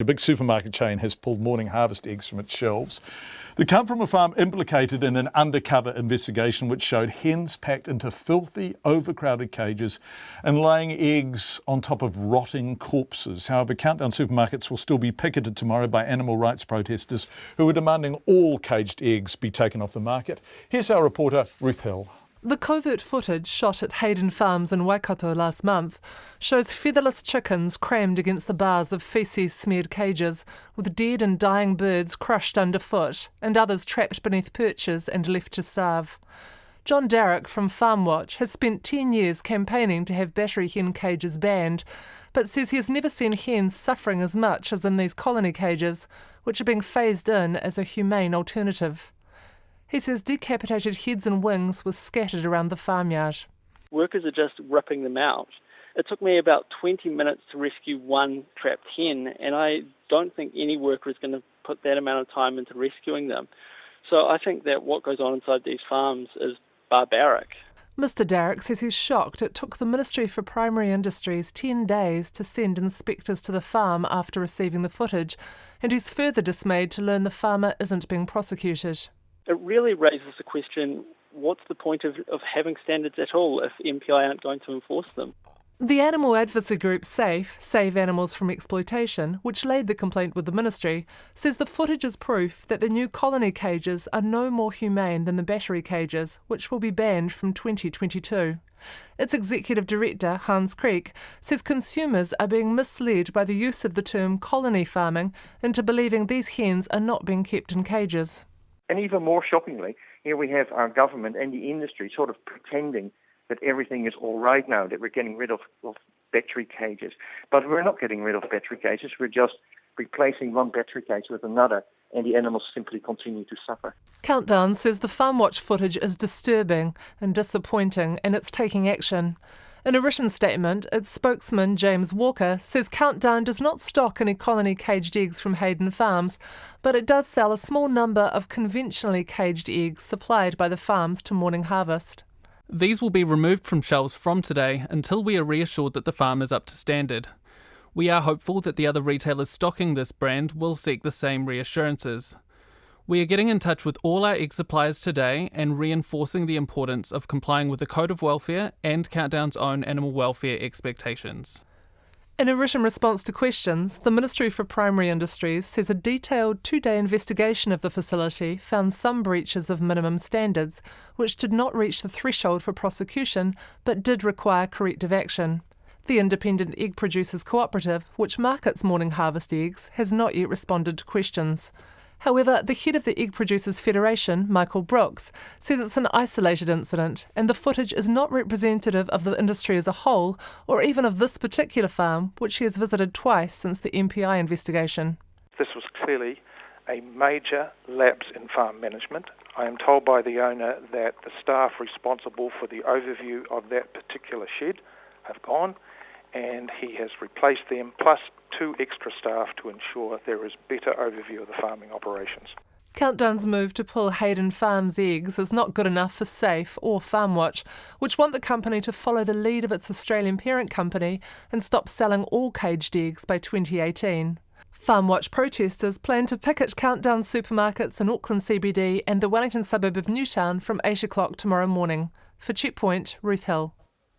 A big supermarket chain has pulled morning harvest eggs from its shelves. They come from a farm implicated in an undercover investigation which showed hens packed into filthy, overcrowded cages and laying eggs on top of rotting corpses. However, Countdown supermarkets will still be picketed tomorrow by animal rights protesters who are demanding all caged eggs be taken off the market. Here's our reporter, Ruth Hill. The covert footage shot at Hayden Farms in Waikato last month shows featherless chickens crammed against the bars of faeces-smeared cages, with dead and dying birds crushed underfoot and others trapped beneath perches and left to starve. John Darroch from Farm Watch has spent 10 years campaigning to have battery hen cages banned, but says he has never seen hens suffering as much as in these colony cages, which are being phased in as a humane alternative. He says decapitated heads and wings were scattered around the farmyard. Workers are just ripping them out. It took me about 20 minutes to rescue one trapped hen, and I don't think any worker is going to put that amount of time into rescuing them. So I think that what goes on inside these farms is barbaric. Mr Darroch says he's shocked it took the Ministry for Primary Industries 10 days to send inspectors to the farm after receiving the footage, and he's further dismayed to learn the farmer isn't being prosecuted. It really raises the question, what's the point of having standards at all if MPI aren't going to enforce them? The animal advocacy group SAFE, Save Animals from Exploitation, which laid the complaint with the ministry, says the footage is proof that the new colony cages are no more humane than the battery cages, which will be banned from 2022. Its executive director, Hans Creek, says consumers are being misled by the use of the term colony farming into believing these hens are not being kept in cages. And even more shockingly, here we have our government and the industry sort of pretending that everything is all right now, that we're getting rid of battery cages. But we're not getting rid of battery cages, we're just replacing one battery cage with another, and the animals simply continue to suffer. Countdown says the Farm Watch footage is disturbing and disappointing, and it's taking action. In a written statement, its spokesman, James Walker, says Countdown does not stock any colony caged eggs from Hayden Farms, but it does sell a small number of conventionally caged eggs supplied by the farms to Morning Harvest. These will be removed from shelves from today until we are reassured that the farm is up to standard. We are hopeful that the other retailers stocking this brand will seek the same reassurances. We are getting in touch with all our egg suppliers today and reinforcing the importance of complying with the Code of Welfare and Countdown's own animal welfare expectations. In a written response to questions, the Ministry for Primary Industries says a detailed 2-day investigation of the facility found some breaches of minimum standards, which did not reach the threshold for prosecution but did require corrective action. The Independent Egg Producers Cooperative, which markets Morning Harvest eggs, has not yet responded to questions. However, the head of the Egg Producers Federation, Michael Brooks, says it's an isolated incident and the footage is not representative of the industry as a whole or even of this particular farm, which he has visited twice since the MPI investigation. This was clearly a major lapse in farm management. I am told by the owner that the staff responsible for the overview of that particular shed have gone, and he has replaced them, plus 2 extra staff to ensure there is better overview of the farming operations. Countdown's move to pull Hayden Farms eggs is not good enough for SAFE or Farm Watch, which want the company to follow the lead of its Australian parent company and stop selling all caged eggs by 2018. Farm Watch protesters plan to picket Countdown supermarkets in Auckland CBD and the Wellington suburb of Newtown from 8 o'clock tomorrow morning. For Checkpoint, Ruth Hill.